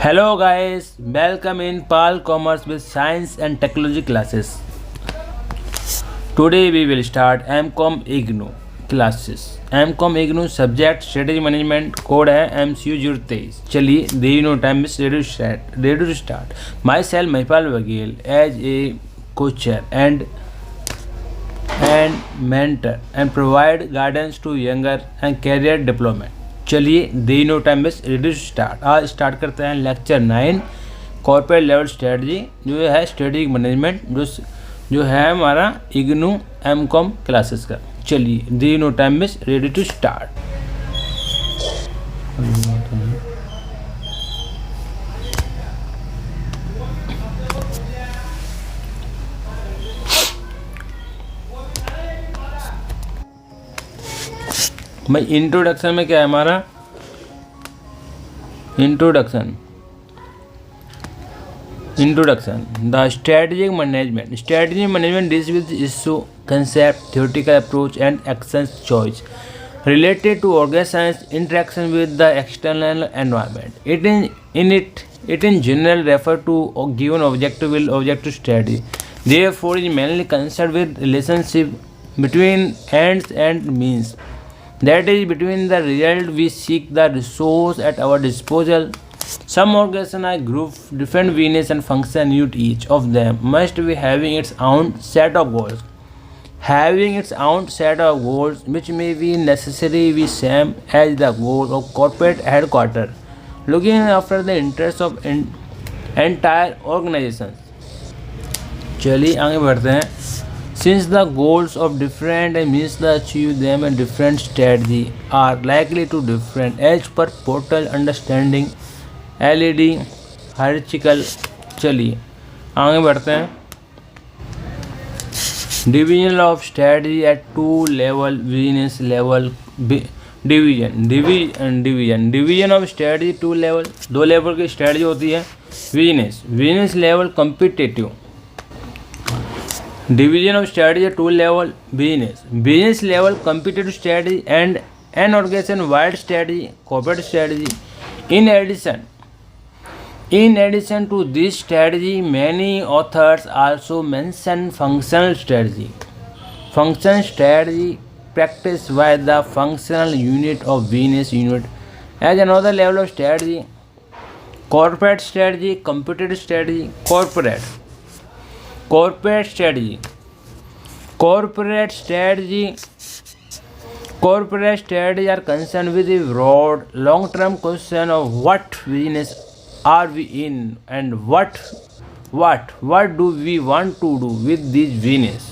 Hello guys, welcome in Pal Commerce with Science and Technology classes. Today we will start MCOM IGNU classes. MCOM IGNU subject strategy management code है MCU 023. चलिए there is no time is ready to start. Myself Mahipal Bagel as a coacher and mentor and provide guidance to younger and career development. चलिए they know time base ready start. आज start करते हैं lecture 9 corporate level strategy जो है strategic management जो है हमारा IGNOU MCom classes का। चलिए they know time base ready to start. भाई इंट्रोडक्शन में क्या है हमारा introduction the strategic management deals with issue concept theoretical approach and action choice related to organization's interaction with the external environment. It in general refer to a given objective strategy. Therefore, is mainly concerned with relationship between ends and means. That is, between the result we seek the resource at our disposal. Some organizations are grouped different business and function unit. Each of them must be having its own set of goals. Which may be necessarily be same as the goal of corporate headquarters, looking after the interests of entire organization. चलिए आगे बढ़ते हैं। Since the goals of different and means to achieve them and different strategy are likely to different as per portal understanding LED hierarchical. चलिए आगे बढ़ते हैं। Division of strategy at two level business level division of strategy two level दो level की strategy होती है। business level competitive division of strategy at two level business level competitive strategy and an organization wide strategy corporate strategy. In addition to this strategy, many authors also mention functional strategy practiced by the functional unit of business unit as another level of strategy. Corporate strategy, competitive strategy, corporate strategy are concerned with the broad long-term question of what business are we in and what do we want to do with this business.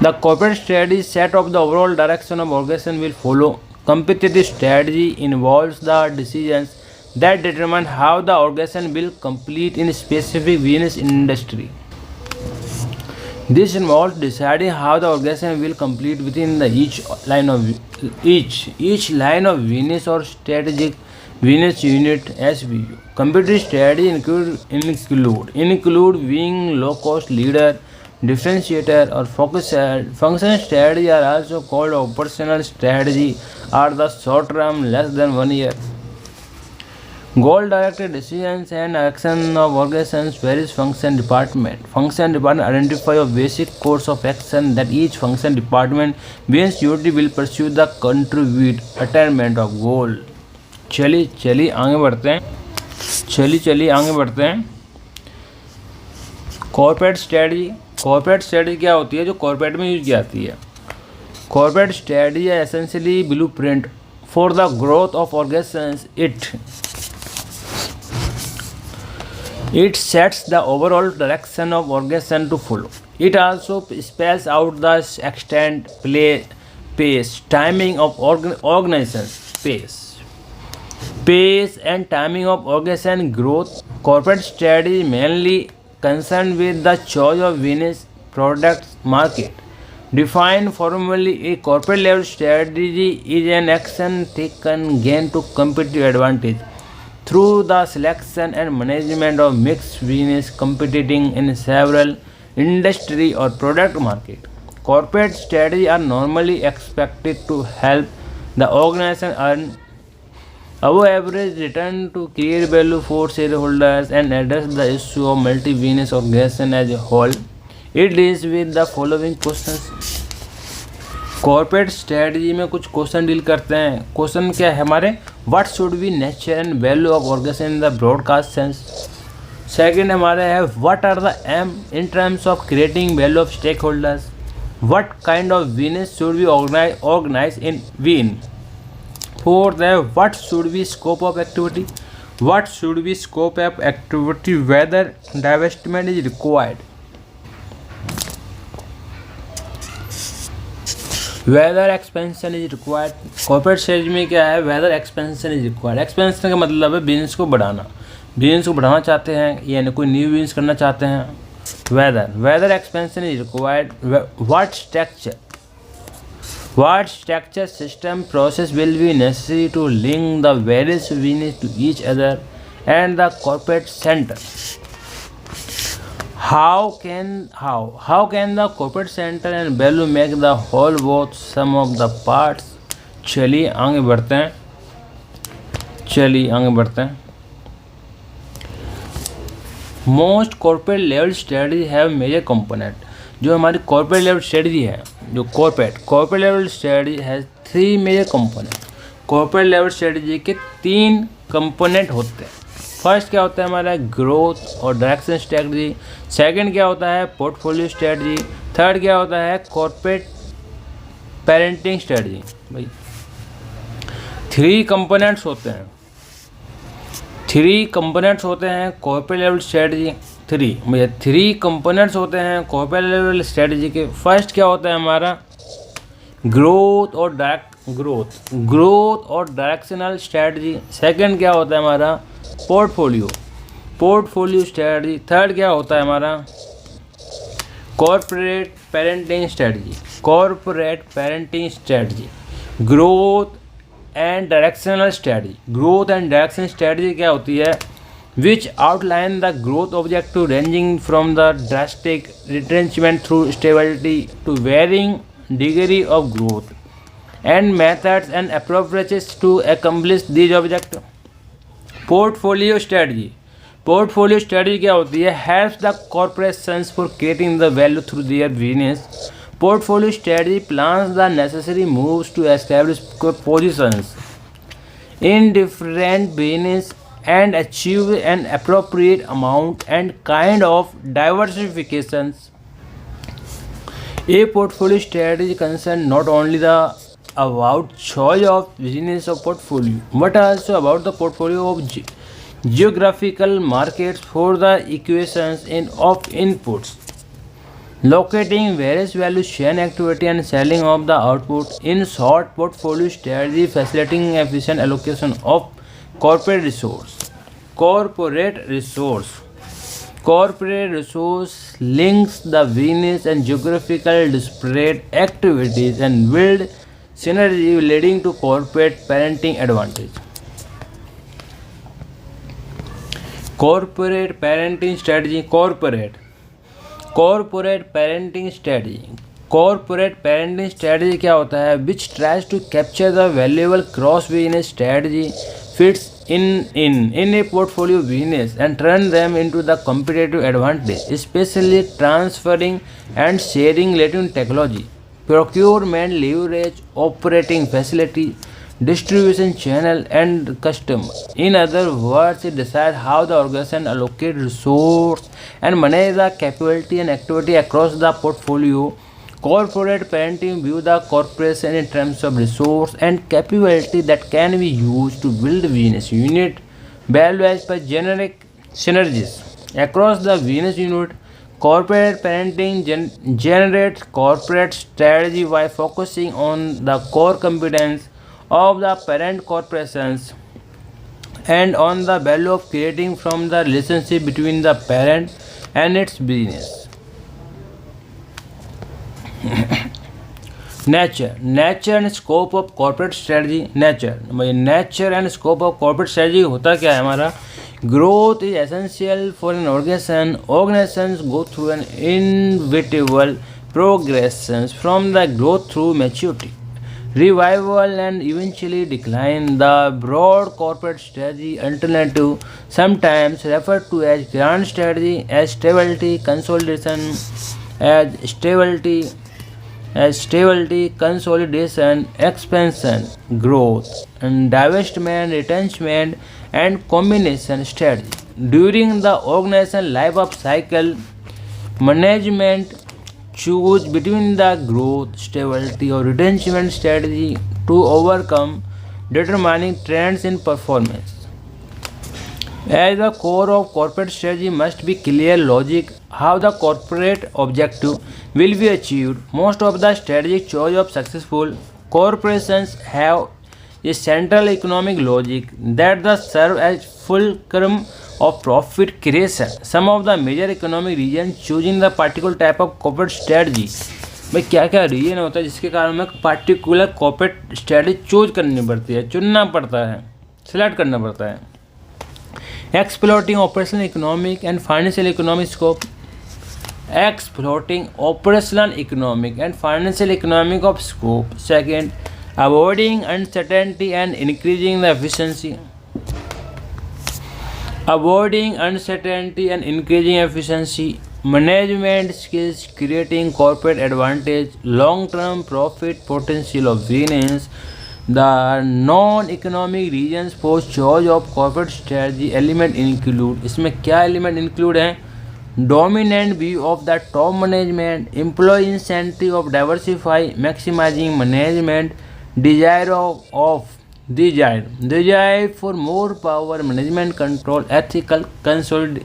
The corporate strategy set of the overall direction of organization will follow. Competitive strategy involves the decisions that determine how the organization will compete in a specific business industry. This involves deciding how the organization will compete within each line of business or strategic business unit SBU. Competitive strategy include being low-cost leader, differentiator, or focuser. Function strategy are also called operational strategy, are the short-term, less than 1 year. Goal-directed decisions and action of organizations varies function department. Function department identify a basic course of action that each function department business unit will pursue the contribute attainment of goal. चलिए आगे बढ़ते हैं। Corporate strategy क्या होती है जो corporate में use की जाती है। कॉर्पोरेट स्ट्रेटजी है essentially blueprint for the growth of organisations. It sets the overall direction of organization to follow. It also spells out the extent, pace, timing of organization's pace and timing of organization growth. Corporate strategy mainly concerned with the choice of business products market. Defined formally, a corporate level strategy is an action taken gain to competitive advantage through the selection and management of mixed business competing in several industry or product market. Corporate strategy are normally expected to help the organization earn Above average return to create value for shareholders and address the issue of multi-business organization as a whole. It deals with the following questions. Corporate strategy में कुछ question deal करते हैं. Question क्या है हमारे, what should be nature and value of organisation in the broadcast sense. Second हमारे है, what are the aim in terms of creating value of stakeholders. What kind of business should be organise in we in. Fourth है, what should be scope of activity. What should be scope of activity, whether divestment is required. Whether expansion is required. Corporate strategy में क्या है, whether expansion is required. Expansion का मतलब है business को बढ़ाना. Business को बढ़ाना चाहते हैं यानी कोई न्यू बिजनेस करना चाहते हैं. Whether expansion is required. What structure system process will be necessary to link the various business to each other and the corporate centre. How can the corporate center and value make the whole both sum of the parts. चलिए आगे बढ़ते हैं. Most corporate level strategy have major component. जो हमारी corporate level strategy है, जो corporate level strategy has 3 major component. corporate level strategy के 3 component होते हैं. फर्स्ट क्या होता है हमारा, ग्रोथ और डायरेक्शन स्ट्रेटजी. सेकंड क्या होता है, पोर्टफोलियो स्ट्रेटजी. थर्ड क्या होता है, कॉर्पोरेट पेरेंटिंग स्ट्रेटजी. भाई 3 कंपोनेंट्स होते हैं. 3 कंपोनेंट्स होते हैं कॉर्पोरेट लेवल स्ट्रेटजी. 3 कंपोनेंट्स होते हैं कॉर्पोरेट लेवल स्ट्रेटजी के. फर्स्ट क्या होता है हमारा, ग्रोथ और डायरेक्शनल स्ट्रेटजी. सेकंड क्या होता है हमारा, पोर्टफोलियो स्ट्रेटजी. थर्ड क्या होता है हमारा, corporate parenting strategy. Growth and directional strategy क्या होती है, which outline the growth objective ranging from the drastic retrenchment through stability to varying degree of growth and methods and approaches to accomplish these objective. Portfolio strategy क्या होती है, helps the corporations for creating the value through their business. Portfolio strategy plans the necessary moves to establish positions in different business and achieve an appropriate amount and kind of diversifications. A portfolio strategy concerns not only the about choice of business of portfolio but also about the portfolio of geographical markets for the equations of inputs, locating various value chain activity and selling of the output. In short, portfolio strategy facilitating efficient allocation of corporate resource links the business and geographical disparate activities and build synergy leading to corporate parenting advantage. Corporate parenting strategy. Corporate parenting strategy क्या होता है, which tries to capture the valuable cross business strategy fits in a portfolio business and turn them into the competitive advantage, especially transferring and sharing related technology, procurement leverage, operating facility, distribution channel and customer. In other words, it decides how the organization allocate resource and manage the capability and activity across the portfolio. Corporate parenting view the corporation in terms of resource and capability that can be used to build business unit value as per generic synergies across the business unit. Corporate parenting generates corporate strategy by focusing on the core competence of the parent corporations and on the value of creating from the relationship between the parent and its business. Nature and scope of corporate strategy. Nature and scope of corporate strategy होता क्या है हमारा, growth is essential for an organization. Organizations go through an inevitable progressions from the growth through maturity, revival and eventually decline. The broad corporate strategy alternative, sometimes referred to as grand strategy, as stability, consolidation, consolidation, expansion, growth, and divestment, retrenchment, and combination strategy. During the organization life of cycle, management choose between the growth, stability, or retrenchment strategy to overcome determining trends in performance. At the core of corporate strategy must be clear logic how the corporate objective will be achieved. Most of the strategic choice of successful corporations have a central economic logic that serve as fulcrum of profit creation. Some of the major economic regions choosing the particular type of corporate strategy. भाई क्या क्या reason होता है जिसके कारण हमें particular corporate strategy choose करनी पड़ती है, चुनना पड़ता है, सिलेक्ट करना पड़ता है. Exploiting operational economic and financial economic scope. Exploiting operational economic and financial economic of scope. Second, avoiding uncertainty and increasing the efficiency. Avoiding uncertainty and increasing efficiency. Management skills, creating corporate advantage, long-term profit potential of business. The non-economic regions for choice of corporate strategy element include. इसमें क्या element include हैं? Dominant view of the top management, employee incentive of diversify, maximizing management, desire for more power, management control, ethical consideration.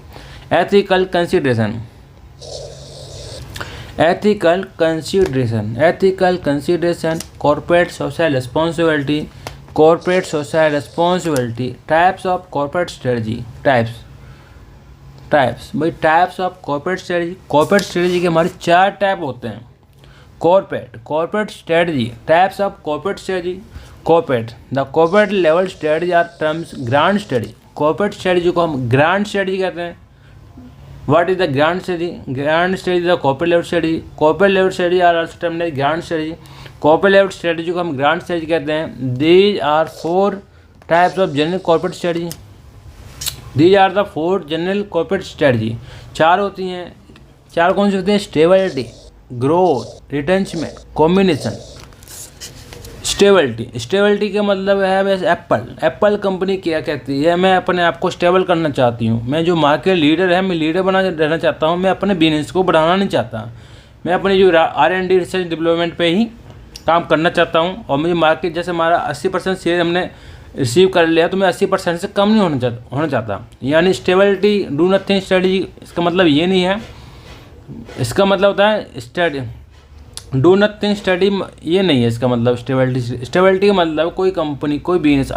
Ethical consideration, corporate social responsibility, types of corporate strategy, types भाई types of corporate strategy के हमारे 4 type होते हैं. corporate strategy, types of corporate strategy. The corporate level strategy are terms grand strategy. corporate strategy को हम grand strategy कहते हैं. What is the grand strategy? Grand strategy is the corporate level strategy. Corporate level strategy are also termed as grand strategy. Corporate level strategy को हम grand strategy कहते हैं. These are 4 types of general corporate strategy. These are the 4 general corporate strategy. 4 होती हैं. 4 कौन सी होती हैं? Stability, growth, retrenchment, combination. Stability का मतलब है वैसे एप्पल कंपनी क्या कहती है, मैं अपने आप को स्टेबल करना चाहती हूँ, मैं जो मार्केट लीडर है मैं लीडर बना रहना चाहता हूँ, मैं अपने बिजनेस को बढ़ाना नहीं चाहता, मैं अपनी जो R&D रिसर्च डेवलपमेंट पे ही काम करना चाहता हूँ. और मुझे मार्केट जैसे हमारा 80% शेयर हमने रिसीव कर लिया तो मैं 80% से कम नहीं होना चाहता. यानी स्टेबिलिटी डू नथिंग स्ट्रेटजी, इसका मतलब ये नहीं है. इसका मतलब होता है डू नथिंग स्टडी, ये नहीं है इसका मतलब. स्टेबिलिटी का मतलब कोई कंपनी कोई बिजनेस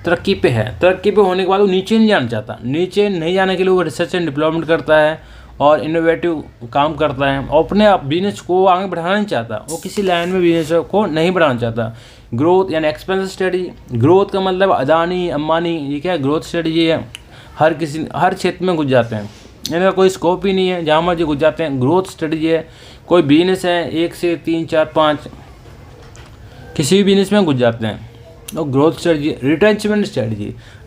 तरक्की पे है, तरक्की पे होने के बाद वो नीचे नहीं जाना चाहता. नीचे नहीं जाने के लिए वो रिसर्च एंड डेवलपमेंट करता है और इनोवेटिव काम करता है और अपने बिजनेस को आगे बढ़ाना नहीं चाहता, वो किसी लाइन में बिजनेस को नहीं बढ़ाना चाहता. ग्रोथ यानी एक्सपेंशन स्ट्रेटजी. ग्रोथ का मतलब अदानी अंबानी ये क्या ग्रोथ स्ट्रेटजी है, हर क्षेत्र में घुस जाते हैं, इनका कोई स्कोप ही नहीं है, जहाँ मर्जी घुस जाते हैं. ग्रोथ स्ट्रेटजी है. कोई बिजनेस है 1 से 3 4 5 किसी भी बिजनेस में घुस जाते हैं. और ग्रोथ स्ट्रेटजी.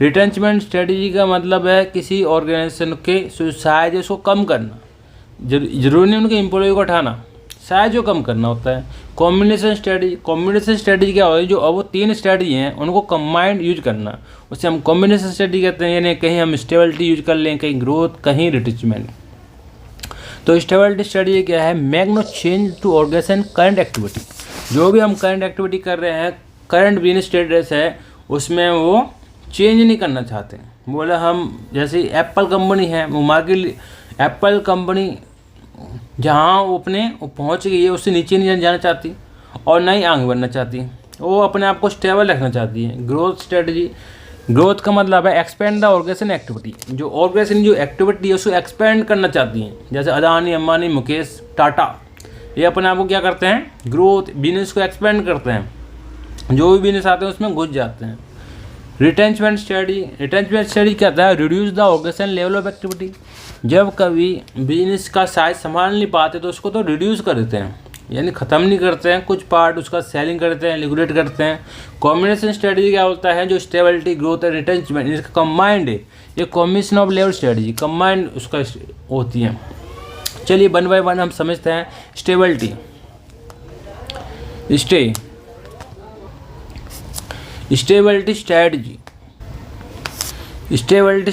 रिटेंचमेंट स्ट्रेटजी का मतलब है किसी ऑर्गेनाइजेशन के साइज उसको कम करना, जरूरी नहीं उनके एम्प्लॉय को उठाना, साइज को कम करना होता है. कॉम्बिनेशन स्ट्रेटजी क्या होता है, जो अब वो 3 स्ट्रेटजी हैं उनको कंबाइंड यूज करना, उसे हम कॉम्बिनेशन स्ट्रेटजी कहते हैं. यानी कहीं हम स्टेबिलिटी यूज कर लें, कहीं ग्रोथ, कहीं रिटेंचमेंट. तो स्टेबिलिटी स्ट्रेटजी क्या है? Make no change to organisation current activity. जो भी हम करंट एक्टिविटी कर रहे हैं, करंट बिजनेस स्टेटस है, उसमें वो चेंज नहीं करना चाहते. बोला हम जैसे एप्पल कंपनी है, वो मार्केट एप्पल कंपनी जहाँ वो पहुँच गई है उससे नीचे नहीं जाना चाहती और ना ही आगे बढ़ना चाहती, वो अपने आप को स्टेबल रखना चाहती है. Growth strategy. ग्रोथ का मतलब है एक्सपेंड द ऑर्गेनाइजेशन एक्टिविटी. जो ऑर्गेनाइजेशन जो एक्टिविटी है उसको एक्सपेंड करना चाहती हैं. जैसे अदानी अंबानी मुकेश टाटा, ये अपने आप को क्या करते हैं? ग्रोथ बिजनेस को एक्सपेंड करते हैं, जो भी बिजनेस आते हैं उसमें घुस जाते हैं. रिटेंचमेंट स्ट्रेटजी क्या होता है? Reduce the organisation level of activity. जब कभी बिजनेस का साइज संभाल नहीं पाते तो उसको तो रिड्यूस कर देते हैं, यानी ख़त्म नहीं करते हैं, कुछ पार्ट उसका सेलिंग करते हैं, लिक्विडेट करते हैं। कॉम्बिनेशन स्ट्रेटजी क्या होता है, जो स्टेबिलिटी, ग्रोथ और रिटेंचमेंट इसका कंबाइंड है, ये combination of level strategy combined उसका होती है। चलिए वन बाय वन हम समझते हैं। Stability, stability strategy, stability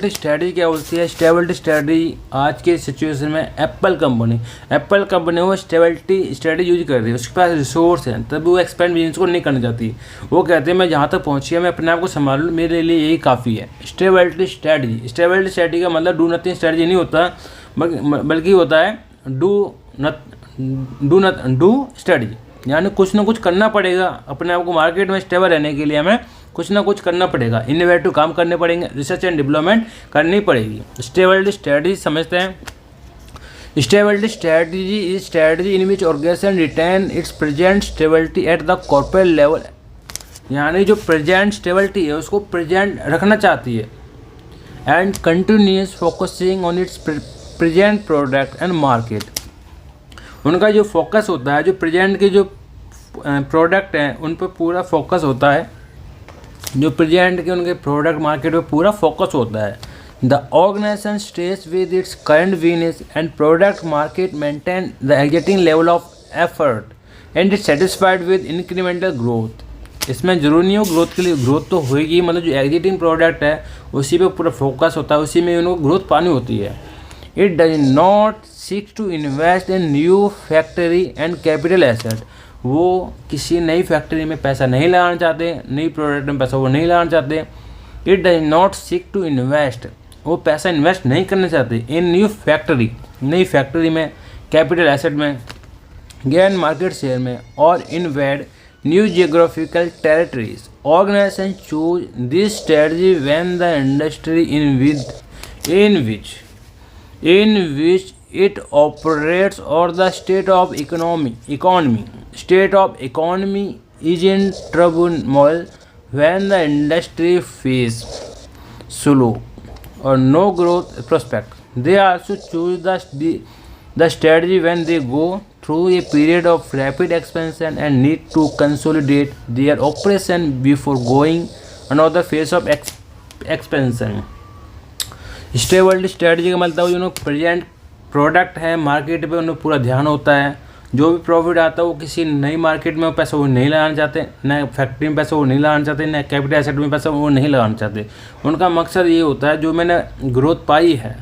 strategy क्या होती है। स्टेबिलिटी स्ट्रेटजी आज के सिचुएशन में एप्पल कंपनी वो स्टेबिलिटी स्ट्रेटजी यूज कर रही है। उसके पास रिसोर्स हैं, तभी वो एक्सपेंड बिजनेस को नहीं करना चाहती। वो कहते हैं मैं जहाँ तक पहुँची है मैं अपने आप को संभाल लूँ, मेरे लिए यही काफ़ी है। स्टेबिलिटी स्ट्रेटजी का मतलब डू नथिंग स्ट्रेटजी नहीं होता, बल्कि होता है डू स्ट्रेटजी, यानी कुछ ना कुछ करना पड़ेगा अपने आप को मार्केट में स्टेबल रहने के लिए। हमें कुछ ना कुछ करना पड़ेगा, इनोवेटिव काम करने पड़ेंगे, रिसर्च एंड डेवलपमेंट करनी पड़ेगी। स्टेबिलिटी स्ट्रेटजी समझते हैं। Stability strategy is strategy in which organisation retain its present stability at the corporate level, यानी जो प्रेजेंट स्टेबिलिटी है उसको प्रेजेंट रखना चाहती है, and continuous focusing on it's present product and market. उनका जो फोकस होता है, जो प्रेजेंट के जो प्रोडक्ट हैं उन पर पूरा फोकस होता है, जो प्रेजेंट के उनके प्रोडक्ट मार्केट पे पूरा फोकस होता है। The organisation stage with its current business and product market maintain the existing level of effort and it satisfied with incremental growth. इसमें जरूरी नहीं हो ग्रोथ के लिए, ग्रोथ तो होगी, मतलब जो एग्जिटिंग प्रोडक्ट है उसी पे पूरा फोकस होता है, उसी में उनको ग्रोथ पानी होती है। It does not seek to invest in new factory and capital asset, वो किसी नई फैक्ट्री में पैसा नहीं लगाना चाहते, नई प्रोडक्ट में पैसा वो नहीं लगाना चाहते। It does not seek to invest, वो पैसा इन्वेस्ट नहीं करना चाहते इन न्यू फैक्ट्री, नई फैक्ट्री में, कैपिटल एसेट में, गेन मार्केट शेयर में, और invade new geographical territories. Organisation choose this strategy when the industry in which it operates or the state of economy is in turmoil, when the industry face slow or no growth prospect. They also choose the strategy when they go through a period of rapid expansion and need to consolidate their operation before going another phase of expansion. Stability strategy का मतलब जो present product है market पे उन्हें पूरा ध्यान होता है, जो भी प्रॉफिट आता है वो किसी नई मार्केट में पैसा वो नहीं लगाना चाहते, नए फैक्ट्री में पैसा वो नहीं लगाना चाहते, नए कैपिटल एसेट में पैसा वो नहीं लगाना चाहते। उनका मकसद ये होता है जो मैंने ग्रोथ पाई है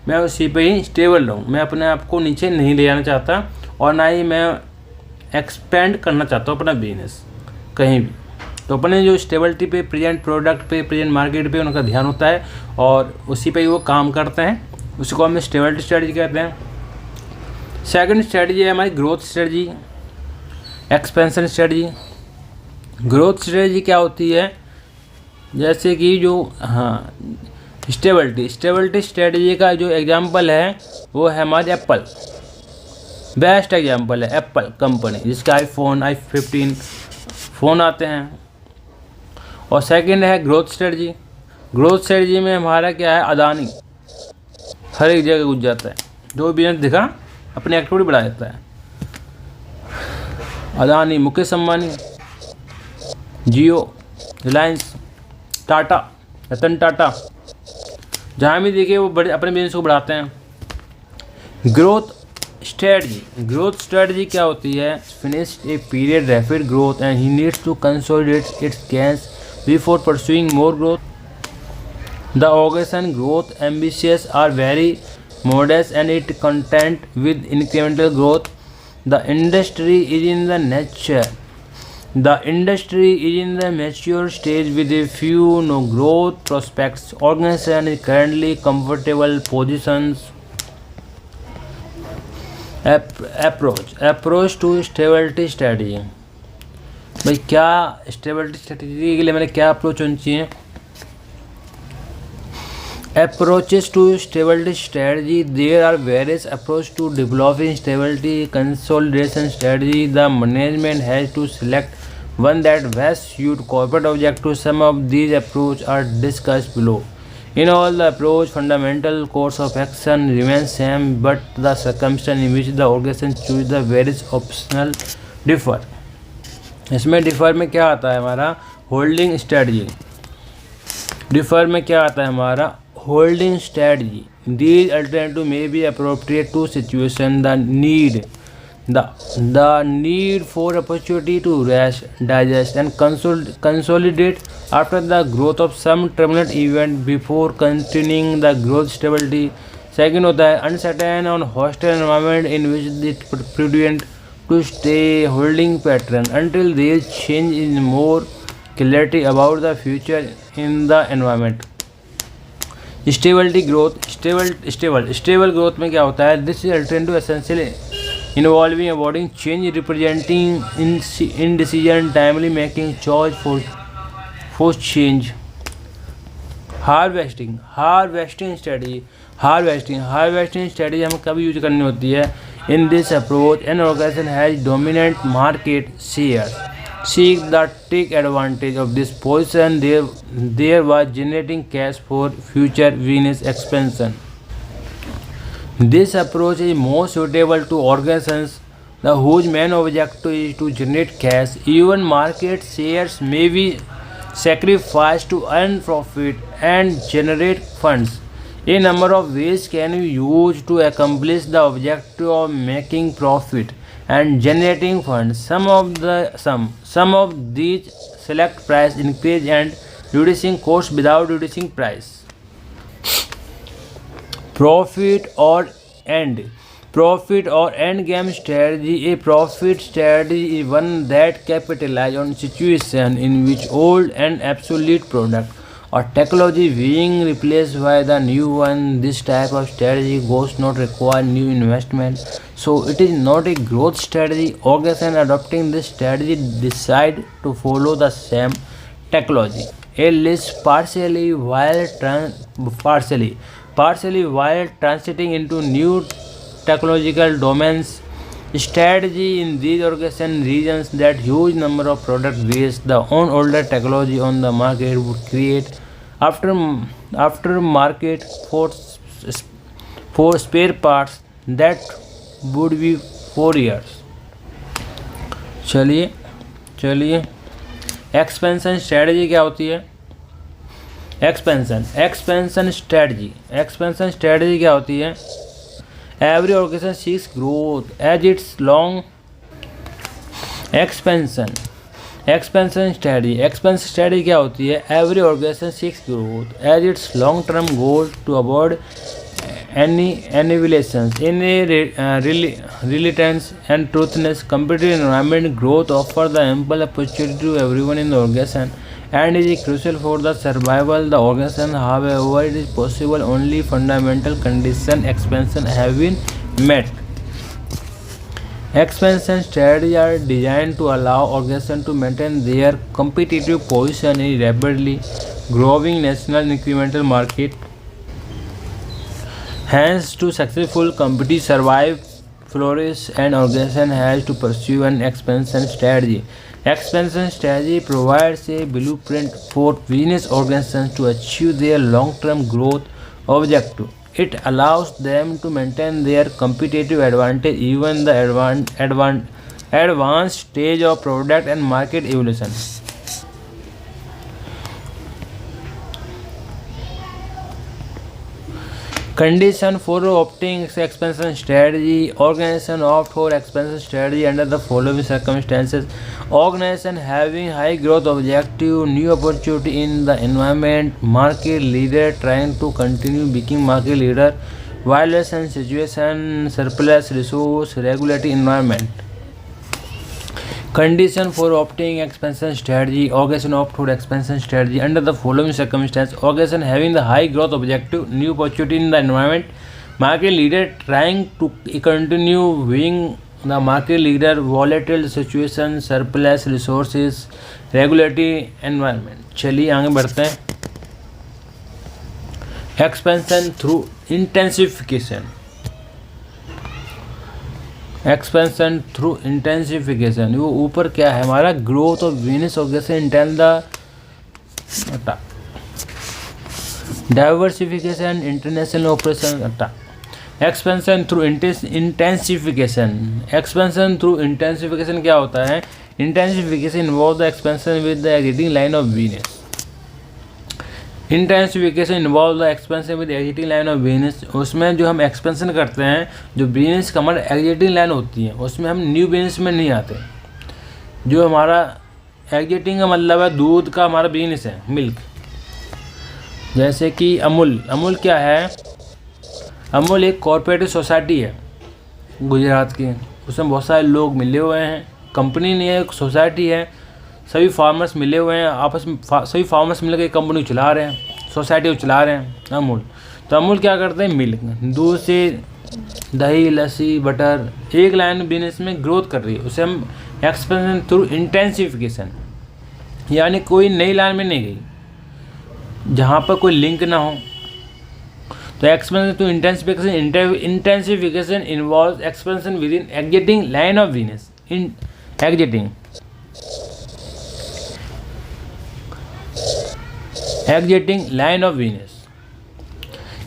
मैं उसी पे ही स्टेबल रहूँ, मैं अपने आप को नीचे नहीं ले जाना चाहता और ना ही मैं एक्सपेंड करना चाहता हूँ अपना बिजनेस कहीं भी। तो अपने जो स्टेबिलिटी पे, प्रेजेंट प्रोडक्ट पे, प्रेजेंट मार्केट पे उनका ध्यान होता है और उसी पे ही वो काम करते हैं, उसको हम स्टेबिलिटी स्ट्रेटजी कहते हैं। सेकंड स्ट्रेटजी है हमारी growth strategy, expansion strategy. Growth strategy क्या होती है, जैसे कि जो स्टेबिलिटी स्ट्रेटजी का जो एग्जांपल है वो है हमारी एप्पल, बेस्ट एग्जांपल है एप्पल कंपनी, जिसका आईफोन, i15 फ़ोन आते हैं। और सेकंड है ग्रोथ स्ट्रेटजी में हमारा क्या है, अदानी हर एक जगह घुस जाता है, जो बिजनेस दिखा अपनी एक्टिविटी बढ़ा देता है। अदानी, मुकेश अंबानी, जियो, रिलायंस, टाटा, रतन टाटा, जहाँ भी देखिए वो बड़े अपने बिजनेस को बढ़ाते हैं। ग्रोथ स्ट्रेटजी क्या होती है, finished a period rapid growth and he needs to consolidate its gains before pursuing more growth. The organisation growth ambitious are very modest and it content with incremental growth. The industry is in the mature stage with a few no growth prospects. Organization is currently comfortable positions. Approach to stability strategy. भाई क्या stability strategy के लिए मैंने क्या approach होनी चाहिए? Approaches to stability strategy. There are various approaches to developing stability consolidation strategy. The management has to select one that best suit corporate objectives. Some of these approaches are discussed below. In all, the approach fundamental course of action remains same, but the circumstance in which the organization choose the various optional differ. इसमें differ में क्या आता है हमारा holding strategy. Differ में क्या आता है हमारा holding strategy. These alternatives may be appropriate to situation. The need for opportunity to rest, digest, and consolidate after the growth of some turbulent event before continuing the growth stability. Second होता है uncertain and hostile environment in which it prudent to stay holding pattern until there is change in more clarity about the future in the environment. Stability growth. Stable growth में क्या होता है this is alternative essential involving avoiding change representing in decision timely making choice for change. Harvesting strategy हमें कब use करनी होती है. In this approach an organisation has dominant market share seek the take advantage of this position there was generating cash for future business expansion. This approach is more suitable to organizations whose main objective is to generate cash. Even market shares may be sacrificed to earn profit and generate funds. A number of ways can be used to accomplish the objective of making profit and generating funds. Some of these select price increase and reducing cost without reducing price. Profit or end game strategy. A profit strategy is one that capitalizes on situation in which old and obsolete product or technology being replaced by the new one. This type of strategy does not require new investment, so it is not a growth strategy. Organizations adopting this strategy decide to follow the same technology at least partially while transiting into new technological domains. Strategy in these organization regions that huge number of products based on older technology on the market would create after market for spare parts that would be 4 years. चलिए expansion strategy क्या होती है. Expansion strategy क्या होती है. Every organization seeks growth as its long expansion strategy क्या होती है. Every organization seeks growth as its long-term goal to avoid any annihilation in a relentless and truthless competitive environment. Growth offers the ample opportunity to everyone in the organization and is crucial for the survival of the organization. However, it is possible only fundamental conditions expansion have been met. Expansion strategies are designed to allow organizations to maintain their competitive position in a rapidly growing national incremental market. Hence, to successful compete, survive, flourish, an organization has to pursue an expansion strategy. Expansion strategy provides a blueprint for business organizations to achieve their long-term growth objective. It allows them to maintain their competitive advantage even the advanced stage of product and market evolution. Condition for opting expansion strategy. Organization opt for expansion strategy under the following circumstances. Organization having high growth objective, new opportunity in the environment, market leader trying to continue being market leader, violation situation, surplus resource, regulatory environment. Condition for opting expansion strategy. Organization opt for expansion strategy under the following circumstances. Organization having the high growth objective, new opportunity in the environment, market leader trying to continue being the market leader, volatile situation, surplus resources, regulatory environment. चलिए आगे बढ़ते हैं. Expansion through intensification. Expansion through intensification. वो ऊपर क्या है हमारा growth of business organisation intend the diversification, international operation, expansion through intensification. Expansion through intensification क्या होता है? Intensification involve the expansion with the existing line of business. Intensification involve the expansion with existing line of business. उसमें जो हम expansion करते हैं, जो business का हमारा एग्जिटिंग लाइन होती है, उसमें हम न्यू बिजनेस में नहीं आते। जो हमारा एग्जिटिंग का मतलब है दूध का हमारा बिजनेस है, मिल्क। जैसे कि अमूल। अमूल क्या है? अमूल एक कॉर्पोरेटिव सोसाइटी है गुजरात की। उसमें बहुत सारे लोग मिले हुए हैं, कंपनी नहीं है, एक सोसाइटी है। सभी फार्मर्स मिले हुए हैं आपस में, सभी फार्मर्स मिलकर एक कंपनी को चला रहे हैं, सोसाइटी को चला रहे हैं, अमूल। तो अमूल क्या करते हैं? मिल्क, दूध से दही, लस्सी, बटर, एक लाइन बिजनेस में ग्रोथ कर रही है। उसे हम एक्सपेंशन थ्रू इंटेंसिफिकेशन, यानी कोई नई लाइन में नहीं गई जहाँ पर कोई लिंक ना हो। तो expansion to intensification involve expansion with in existing line of business. In existing line of business.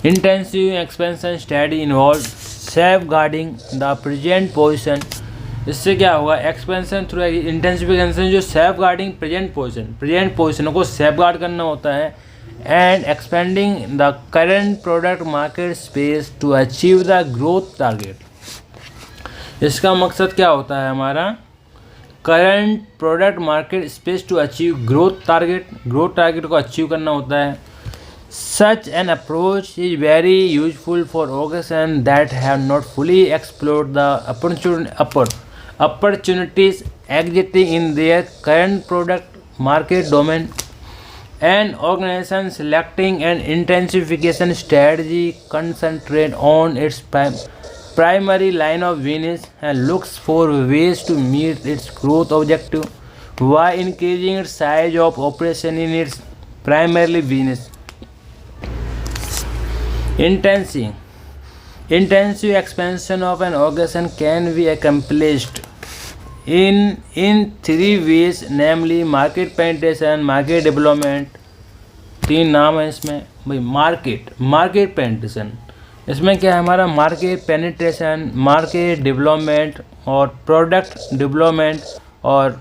Intensive expansion strategy involves safeguarding the present position. इससे क्या होगा? एक्सपेंशन थ्रू इंटेंसिफिकेशन जो सेफगार्डिंग प्रेजेंट पोजिशन को safeguard करना होता है, and expanding the current product market space to achieve the growth target. इसका मकसद क्या होता है? हमारा current product market space to achieve growth target को अचीव करना होता है। Such an approach is very useful for organisation that have not fully explored the opportunities existing in their current product market domain. N organisation selecting an intensification strategy concentrate on its primary line of business and looks for ways to meet its growth objective while increasing its size of operation in its primary business. Intensive expansion of an organization can be accomplished in three ways, namely market penetration, market development। तीन नाम है इसमें भाई। Market penetration, इसमें क्या है? हमारा market penetration, market development और प्रोडक्ट डेवलपमेंट और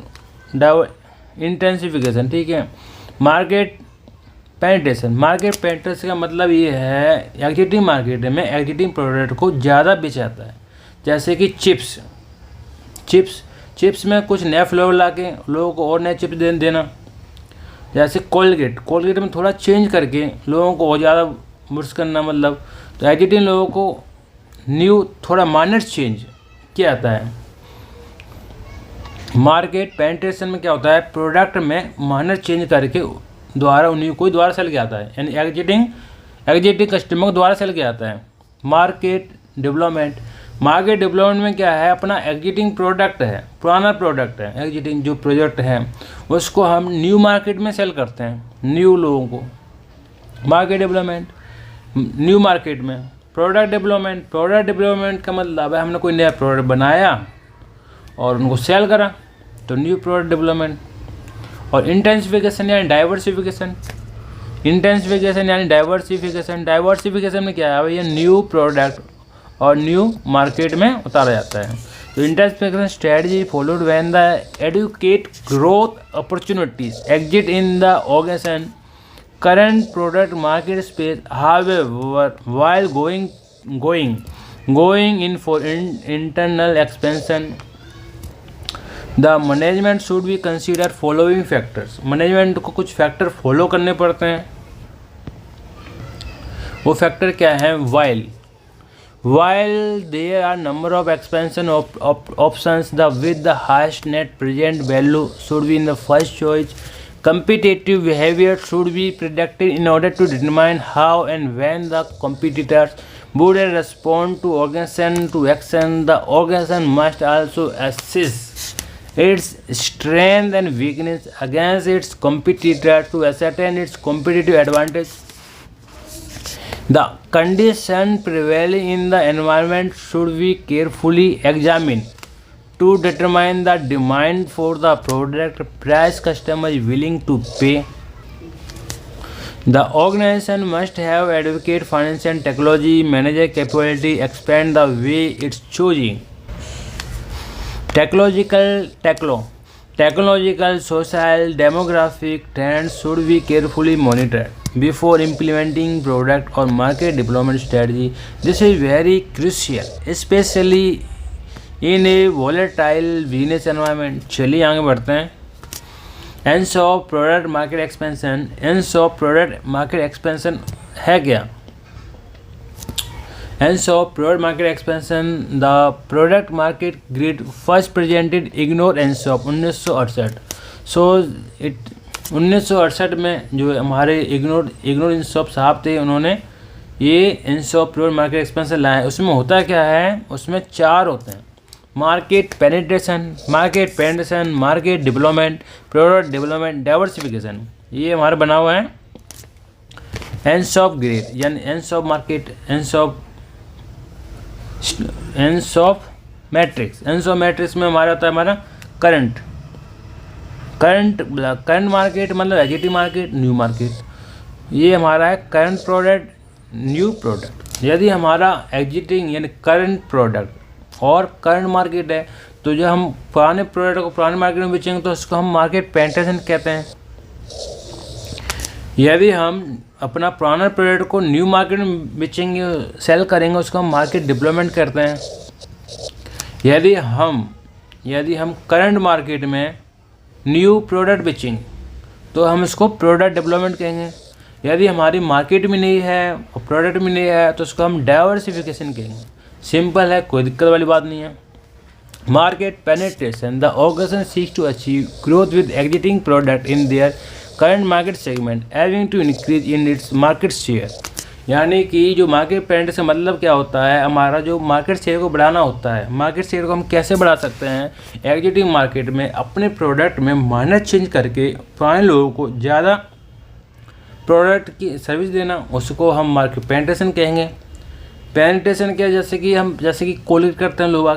इंटेंसिफिकेशन। ठीक है। मार्केट पेनिट्रेशन का मतलब ये है एग्जिटिंग मार्केट में एग्जिटिंग प्रोडक्ट को ज़्यादा बेचा जाता है। जैसे कि चिप्स में कुछ नया फ्लेवर ला के लोगों को और नए चिप्स देना। जैसे कोलगेट में थोड़ा चेंज करके लोगों को और ज़्यादा ब्रश करना, मतलब। तो एग्जिटिंग लोगों को न्यू थोड़ा माइनर चेंज क्या आता है। मार्केट पेनिट्रेशन में क्या होता है? प्रोडक्ट में माइनर चेंज करके द्वारा उन्हीं कोई द्वारा सेल किया आता है, यानी एग्जिटिंग कस्टमर द्वारा सेल किया आता है। मार्केट डेवलपमेंट में क्या है? अपना एग्जिटिंग प्रोडक्ट है, पुराना प्रोडक्ट है, एग्जिटिंग जो प्रोडक्ट है उसको हम न्यू मार्केट में सेल करते हैं, न्यू लोगों को। मार्केट डेवलपमेंट न्यू मार्केट में। प्रोडक्ट डेवलपमेंट का मतलब है हमने कोई नया प्रोडक्ट बनाया और उनको सेल करा, तो न्यू प्रोडक्ट डेवलपमेंट। और इंटेंसिफिकेशन यानी डाइवर्सिफिकेशन में क्या है? भैया न्यू प्रोडक्ट और न्यू मार्केट में उतारा जाता है। तो intensification strategy followed when the adequate growth opportunities exist in the organisation current product market space. However, while going in for internal expansion, the management should be consider following factors. Management को कुछ factor follow करने पड़ते हैं। वो factor क्या है? while there are number of expansion options, with the highest net present value should be in the first choice. Competitive behavior should be predicted in order to determine how and when the competitors would respond to organization to action. The organization must also assess its strength and weakness against its competitors to ascertain its competitive advantage. The conditions prevailing in the environment should be carefully examined to determine the demand for the product, price customer is willing to pay. The organization must have adequate finance and technology, manager capability, expand the way it's choosing. Technological, social, demographic trends should be carefully monitored before implementing product or market development strategy. This is very crucial, especially in a volatile business environment. चलिए आगे बढ़ते हैं. Ends of product market expansion. Ends of product market expansion है क्या? Ends of product market expansion. The product market grid first presented ignore ends of 1968. So it 1968 में जो हमारे ignore इंसॉफ साहब थे, उन्होंने ये ends of product market expansion लाए. उसमें होता क्या है? उसमें 4 होते हैं: market penetration, market development, product development, diversification. ये हमारा बना हुआ है एंड्स ऑफ ग्रेड, यानी ends of market, ends of matrix. Ends of matrix में हमारा होता है हमारा करंट मार्केट, मतलब एग्जिटिंग मार्केट, न्यू मार्केट. ये हमारा है करंट प्रोडक्ट, न्यू प्रोडक्ट. यदि हमारा एग्जिटिंग यानी करंट प्रोडक्ट और करंट मार्केट है, तो जो हम पुराने प्रोडक्ट को पुराने मार्केट में बेचेंगे तो उसको हम मार्केट पेनिट्रेशन कहते हैं. यदि हम अपना पुराना प्रोडक्ट को न्यू मार्केट में बेचेंगे, सेल करेंगे, उसको हम मार्केट डेवलपमेंट करते हैं. यदि हम करंट मार्केट में न्यू प्रोडक्ट बेचेंगे तो हम इसको प्रोडक्ट डेवलपमेंट कहेंगे. यदि हमारी मार्केट में नहीं है और प्रोडक्ट में नहीं है तो उसको हम डाइवर्सिफिकेशन कहेंगे. सिंपल है, कोई दिक्कत वाली बात नहीं है. Market penetration. The organisation seeks to achieve growth with existing product in their current market segment aiming to increase in its market share. यानी कि जो मार्केट पेनिट्रेशन मतलब क्या होता है, हमारा जो मार्केट शेयर को बढ़ाना होता है. मार्केट शेयर को हम कैसे बढ़ा सकते हैं? एग्जिटिंग मार्केट में अपने प्रोडक्ट में माइनस चेंज करके पुराने लोगों को ज़्यादा प्रोडक्ट की सर्विस देना, उसको हम मार्केट पेनिट्रेशन कहेंगे. पेनिट्रेशन क्या, जैसे कि कोलेट करते हैं लोग,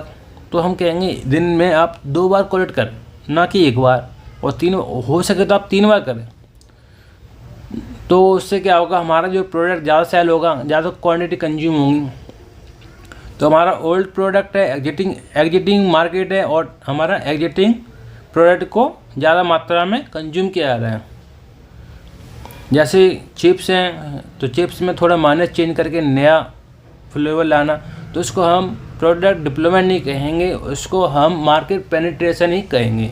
तो हम कहेंगे दिन में आप 2 बार कोलेट करें, ना कि 1 बार, और 3 हो सके तो आप 3 बार करें. तो उससे क्या होगा, हमारा जो प्रोडक्ट ज़्यादा सेल होगा, ज़्यादा क्वांटिटी कंज्यूम होगी. तो हमारा ओल्ड प्रोडक्ट है, एग्जिटिंग मार्केट है, और हमारा एग्जिटिंग प्रोडक्ट को ज़्यादा मात्रा में कंज्यूम किया जा रहा है. जैसे चिप्स हैं, तो चिप्स में थोड़ा माइनस चेंज करके नया फ्लेवर लाना, तो उसको हम प्रोडक्ट डेवलपमेंट नहीं कहेंगे, उसको हम मार्केट पेनिट्रेशन ही कहेंगे.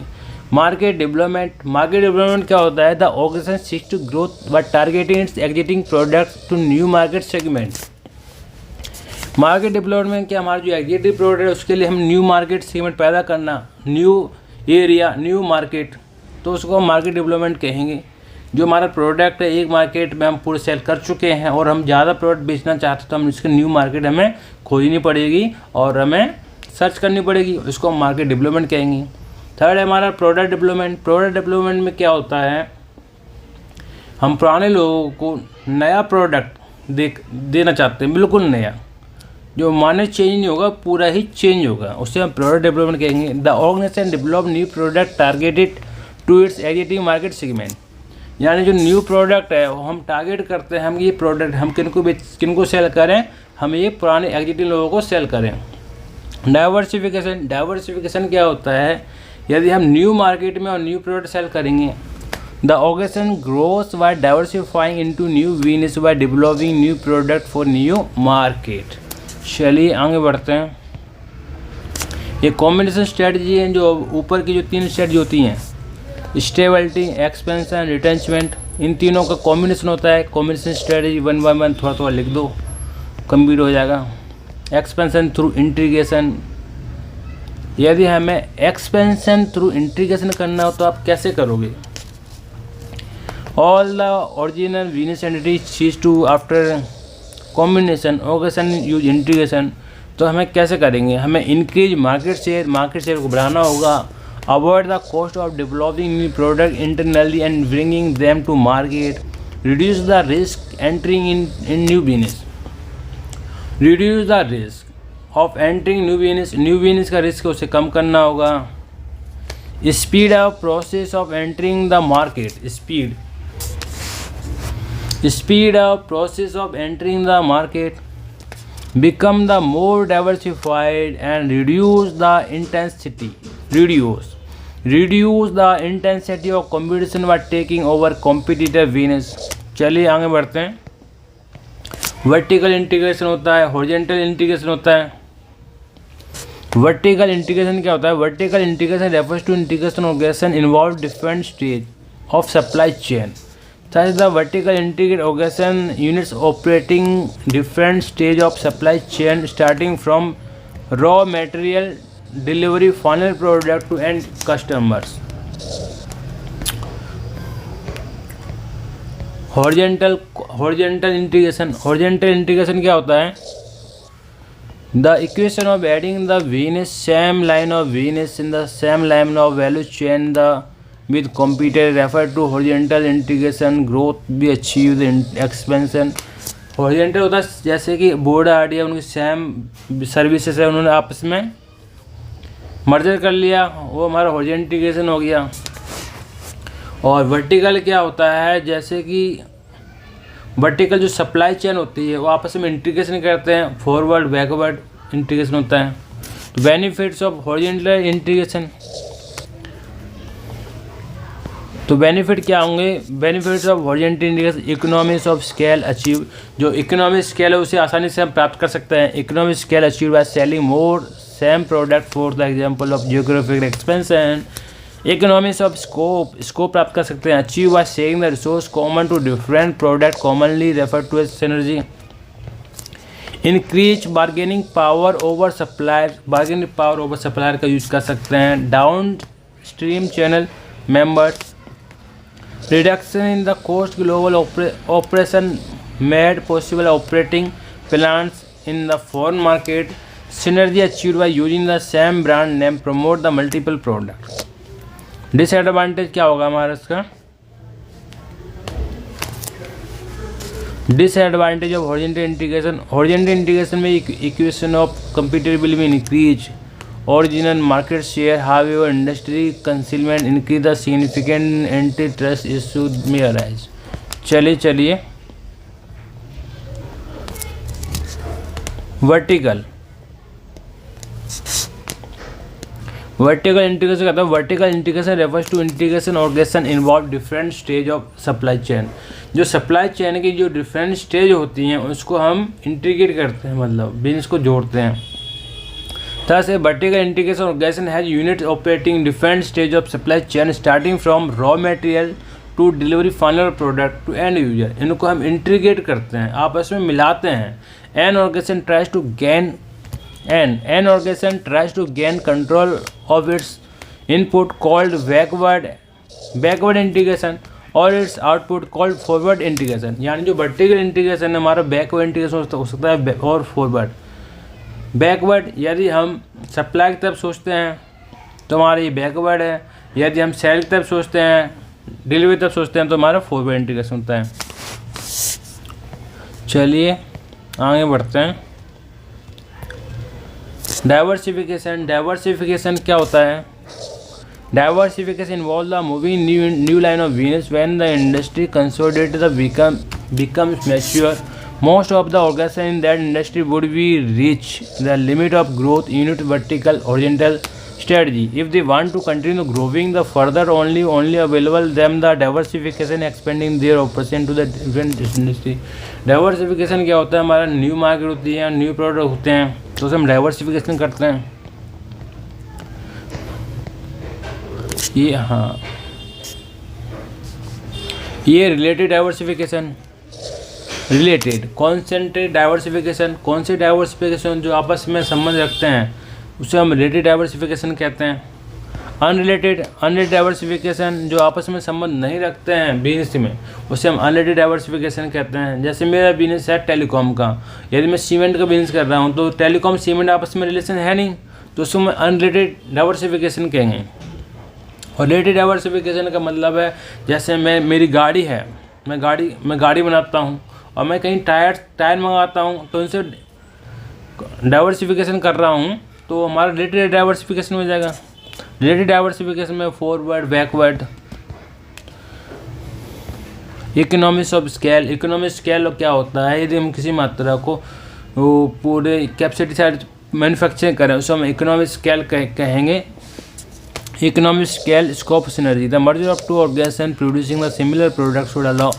मार्केट डेवलपमेंट क्या होता है? The organisation seeks to growth by targeting its existing products to new market segment. Market development क्या, हमारा जो एग्जिटिंग प्रोडक्ट है उसके लिए हम न्यू मार्केट सेगमेंट पैदा करना, न्यू एरिया, न्यू मार्केट, तो उसको हम मार्केट डेवलपमेंट कहेंगे. जो हमारा प्रोडक्ट है एक मार्केट में हम पूरे सेल कर चुके हैं और हम ज़्यादा प्रोडक्ट बेचना चाहते हैं, तो हम इसके न्यू मार्केट हमें खोजनी पड़ेगी और हमें सर्च करनी पड़ेगी, उसको हम मार्केट डेवलपमेंट कहेंगे. थर्ड है हमारा प्रोडक्ट डेवलपमेंट में क्या होता है, हम पुराने लोगों को नया प्रोडक्ट देना चाहते हैं, बिल्कुल नया, जो माने चेंज नहीं होगा, पूरा ही चेंज होगा, उससे हम प्रोडक्ट डेवलपमेंट कहेंगे. The organisation develop new product targeted to its existing market segment. यानी जो न्यू प्रोडक्ट है वो हम टारगेट करते हैं, हम ये प्रोडक्ट हम किनको सेल करें, हम ये पुराने एग्जिटिंग लोगों को सेल करें. डाइवर्सिफिकेशन क्या होता है, यदि हम न्यू मार्केट में और न्यू प्रोडक्ट सेल करेंगे, the organisation grows by diversifying into new business by developing new product for new market. चलिए आगे बढ़ते हैं. ये कॉम्बिनेशन स्ट्रेटजी है, जो ऊपर की जो 3 स्ट्रेटजी होती हैं, स्टेबिलिटी, एक्सपेंशन, रिटेंचमेंट, इन तीनों का कॉम्बिनेशन होता है. कॉम्बिनेशन स्ट्रेटजी 1 बाय 1 थोड़ा लिख दो, कंप्लीट हो जाएगा. Expansion through integration. यदि हमें एक्सपेंशन थ्रू इंटीग्रेशन करना हो तो आप कैसे करोगे? All the original business entity cease to after combination organization use integration. तो हमें कैसे करेंगे? हमें इंक्रीज मार्केट शेयर को बढ़ाना होगा. Avoid the cost of developing new product internally and bringing them to market. Reduce the risk entering in new business. Reduce the risk of entering new business. New business का risk उसे कम करना होगा. Speed of process of entering the market. speed up process of entering the market, become the more diversified and reduce the intensity of competition by taking over competitor winners. चलिए आगे बढ़ते हैं. Vertical integration होता है, horizontal integration होता है. Vertical integration क्या होता है? Vertical integration refers to integration organisation involve different stage of supply chain. Thus, the vertical integrated organization units operating different stage of supply chain, starting from raw material delivery, final product to end customers. Horizontal integration क्या होता है? The equation of adding the same line of Venus in the same line of value chain with competitor refer to horizontal integration. Growth भी achieve the expansion. horizontal होता है जैसे कि board idea उनकी same services है, उन्होंने आपस में मर्जर कर लिया, वो हमारा horizontal integration हो गया. और वर्टिकल क्या होता है? जैसे कि वर्टिकल जो सप्लाई चेन होती है वो आपस में इंटीग्रेशन करते हैं, फॉरवर्ड बैकवर्ड इंटीग्रेशन होता है. तो बेनिफिट्स ऑफ हॉरिजॉन्टल इंटीग्रेशन, तो बेनिफिट क्या होंगे? Benefits of horizontal integration, economics of scale achieve. जो इकोनॉमिक स्केल है उसे आसानी से हम प्राप्त कर सकते हैं. Economic scale achieve by selling more same product for the example of geographical expansion. Economics of scope प्राप्त कर सकते हैं. Achieve by sharing the resource common to different product commonly refer to as synergy. Increase bargaining power over supplier, bargaining power over supplier का use कर सकते हैं. Down stream channel members, reduction in the cost, global operation made possible operating plants in the foreign market. Synergy achieved by using the same brand name, promote the multiple products. Disadvantage क्या होगा हमारा इसका? Disadvantage of horizontal integration. Horizontal integration में equation of competitor will be increased. Original market share, however, industry concealment increase the significant antitrust issue may arise. चलिए vertical integration कहता है. Vertical integration refers to integration organisation involve different stage of supply chain. जो supply chain की जो different stage होती हैं उसको हम इंटीग्रेट करते हैं, मतलब बिजनेस को जोड़ते हैं. Thus, a vertical integration organization has units operating different stage of supply chain, starting from raw material to delivery final product to end user. इनको हम इंटीग्रेट करते हैं, आपस में मिलाते हैं. An organization tries to gain control of its input called backward integration और its output called forward integration. यानी जो vertical integration है हमारा backward integration हो सकता है और forward. बैकवर्ड, यदि हम सप्लाई की तरफ सोचते हैं तो हमारा ये बैकवर्ड है. यदि हम सेल की तरफ सोचते हैं, डिलीवरी की तरफ सोचते हैं तो हमारा फॉरवर्ड इंटीग्रेशन होता है. चलिए आगे बढ़ते हैं. डाइवर्सिफिकेशन क्या होता है? Diversification involve the moving new line of business when the industry consolidated becomes mature. Most of the organizations in that industry would be reach the limit of growth unit vertical horizontal strategy. If they want to continue growing the further only available them the diversification expanding their operation to the different industry. Diversification क्या होता है? हमारा new market होती है, new product होते हैं तो उसे हम डाइवर्सिफिकेशन करते हैं. ये रिलेटेड डाइवर्सिफिकेशन. कॉन्सेंट्रेट डाइवर्सिफिकेशन, कौन से डाइवर्सिफिकेशन जो आपस में संबंध रखते हैं उसे हम रिलेटेड डाइवर्सिफिकेशन कहते हैं. अनरिलेटेड डाइवर्सिफिकेशन जो आपस में संबंध नहीं रखते हैं बिजनेस में उसे हम अनरिलेटेड डाइवर्सिफिकेशन कहते हैं. जैसे मेरा बिजनेस है टेलीकॉम का, यदि मैं सीमेंट का बिजनेस कर रहा हूँ तो टेलीकॉम सीमेंट आपस में रिलेशन है नहीं, तो उसको हम अनरिलेटेड डाइवर्सिफिकेशन कहेंगे. और रिलेटेड डाइवर्सिफिकेशन का मतलब है जैसे मेरी गाड़ी है, मैं गाड़ी बनाता हूँ और मैं कहीं टायर मंगाता हूँ तो उनसे डाइवर्सिफिकेशन कर रहा हूँ तो हमारा रिलेटेड डाइवर्सिफिकेशन हो जाएगा. रिलेटेड डाइवर्सिफिकेशन में forward backward economics of scale, economic scale क्या होता है, यदि हम किसी मात्रा को वो पूरे कैपेसिटी साइड मैन्युफैक्चरिंग करें उसको हम इकोनॉमिक स्केल कहेंगे। Economic scale scope synergy, the merger of two organisation producing the similar products would allow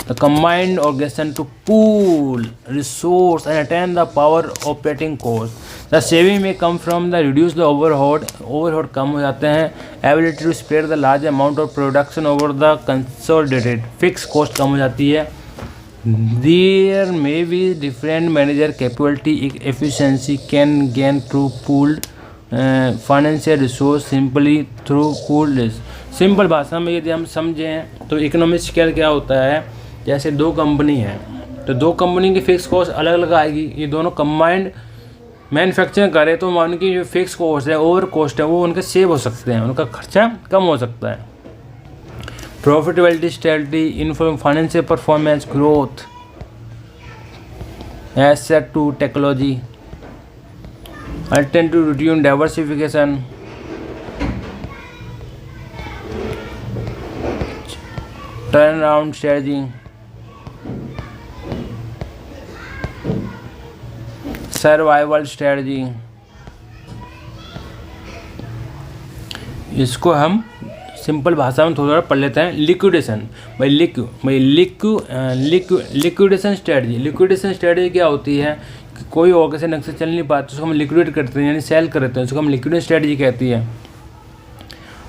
the combined organization to pool resource and attain the power operating cost. The saving may come from the reduced overhead कम हो जाते हैं, ability to spread the large amount of production over the consolidated, fixed cost कम हो जाती है, there may be different manager capability, efficiency can gain through pooled financial resource simply through pool risk. Simple भाषा में यदि हम समझें तो economic scale क्या होता है, जैसे दो कंपनी है तो दो कंपनी की फिक्स कॉस्ट अलग अलग आएगी, ये दोनों कंबाइंड मैन्युफैक्चरिंग करें तो उनकी जो फिक्स कॉस्ट है, ओवर कॉस्ट है, वो उनके सेव हो सकते हैं, उनका खर्चा कम हो सकता है। Profitability strategy, inform financial performance, growth, asset to technology, alternative routine diversification, turnaround strategy, survival strategy. इसको हम सिंपल भाषा में थोड़ा पढ़ लेते हैं। Liquidation, liquidation strategy, liquidation strategy क्या होती है कि कोई ऑर्गेनाइजेशन ढंग से चल नहीं पाती उसको हम लिक्विडेट करते हैं यानी सेल करते हैं, उसको हम लिक्विडेशन स्ट्रेटजी कहती है।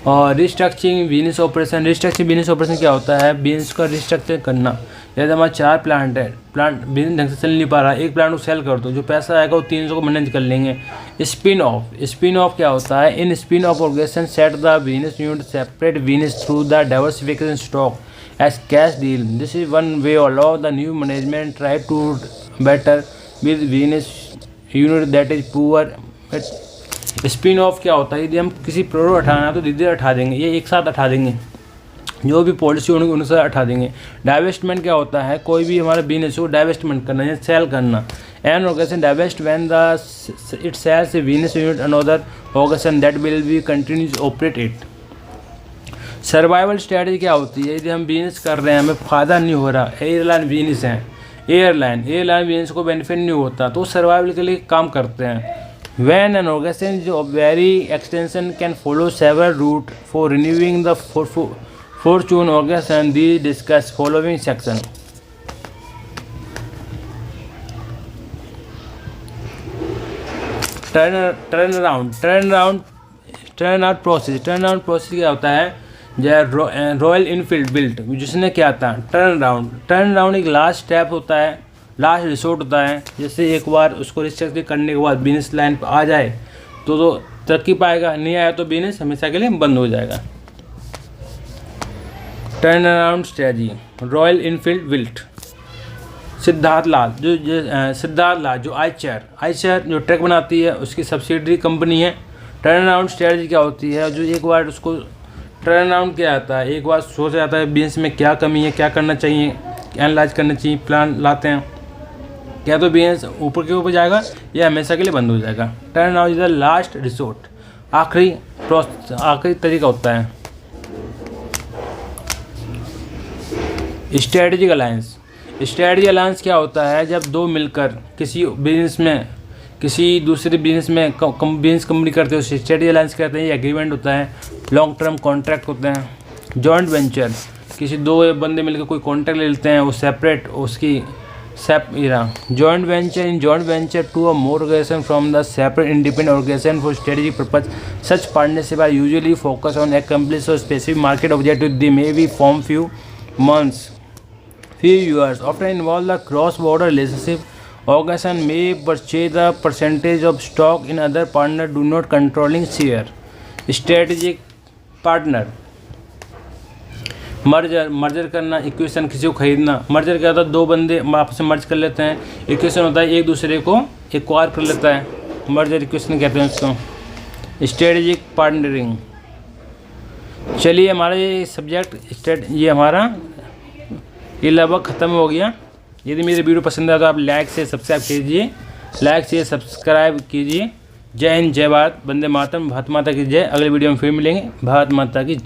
और restructuring business operation, restructuring business operation क्या होता है, बिजनेस का रिस्ट्रक्चर करना। जैसे हमारे 4 प्लांट है, प्लांट बिजनेस ढंग से चल नहीं पा रहा, एक प्लांट को सेल कर दो, जो पैसा आएगा वो 300 को मैनेज कर लेंगे। स्पिन ऑफ, स्पिन ऑफ क्या होता है, in spin off organization set the business unit separate business through the diversification stock as cash deal, this is one way allow the new management try to better with business unit that is poor. Spin off क्या होता है, यदि हम किसी product हटाना है तो धीरे धीरे हटा देंगे, ये एक साथ हटा देंगे, जो भी पॉलिसी होगी उनसे हटा देंगे। डाइवेस्टमेंट क्या होता है, कोई भी हमारा बिजनेस को डाइवेस्टमेंट करना या सेल करना। An organisation divest when the it sells a business unit another organisation that will be continues operate it. Survival strategy क्या होती है, यदि हम बिजनेस कर रहे हैं हमें फ़ायदा नहीं हो रहा, एयरलाइन बिजनेस है, एयरलाइन बिजनेस को बेनिफिट नहीं होता तो सर्वाइवल के लिए काम करते हैं। When an organization of very extension can follow several routes for renewing the fortune organization, these discuss following section. Turnaround process क्या होता है, रॉयल इनफील्ड बिल्ट जिसने क्या था टर्न एक लास्ट स्टेप होता है, लास्ट रिसोर्ट होता है। जैसे एक बार उसको रिस्ट्रक्चर करने के बाद बिजनेस लाइन पर आ जाए तो तरक्की पाएगा, नहीं आया तो बिजनेस हमेशा के लिए बंद हो जाएगा। Turn around strategy, Royal Enfield built, Siddhartha Lal जो आइचर जो ट्रक बनाती है उसकी सब्सिडरी कंपनी है। टर्न अराउंड स्ट्रेटजी क्या होती है, जो एक बार उसको टर्न अराउंड क्या आता है, एक बार सोच जाता है बिजनेस में क्या कमी है, क्या करना चाहिए, एनालाइज करना चाहिए, प्लान लाते हैं, क्या तो बिजनेस ऊपर के ऊपर जाएगा या हमेशा के लिए बंद हो जाएगा। Turn around is the last resort, आखिरी तरीका होता है। स्ट्रेटजिक अलायंस, स्ट्रेटजी अलायंस क्या होता है, जब दो मिलकर किसी बिजनेस में किसी दूसरे बिजनेस में बिजनेस कंपनी करते हो स्ट्रेटजी अलायंस कहते हैं, ये एग्रीमेंट होता है, लॉन्ग टर्म कॉन्ट्रैक्ट होते हैं। जॉइंट वेंचर, किसी दो बंदे मिलकर कोई कॉन्ट्रैक्ट ले लेते हैं, वो सेपरेट उसकी joint venture to a more organisation from the separate independent organisation for strategic purpose, such partnership are usually focus on accomplish or specific market objective, they may be formed few months, few years often involve the cross border relationship, organization may purchase the percentage of stock in other partner do not controlling share। strategic partner, merger करना, equation किसी को खरीदना। Merger क्या होता है, दो बंदे आपस में मर्ज कर लेते हैं, इक्वेशन होता है एक दूसरे को एक्वायर कर लेता है, मर्जर इक्वेशन कहते हैं उसको। स्ट्रेटेजिक पार्टनरिंग, चलिए हमारा ये सब्जेक्ट ये हमारा ये लगभग ख़त्म हो गया। यदि मेरी वीडियो पसंद आए तो आप लाइक से सब्सक्राइब कीजिए। जय हिंद, जय भारत, वंदे मातरम, भारत माता की जय। अगले वीडियो में फिर मिलेंगे। भारत माता की जय।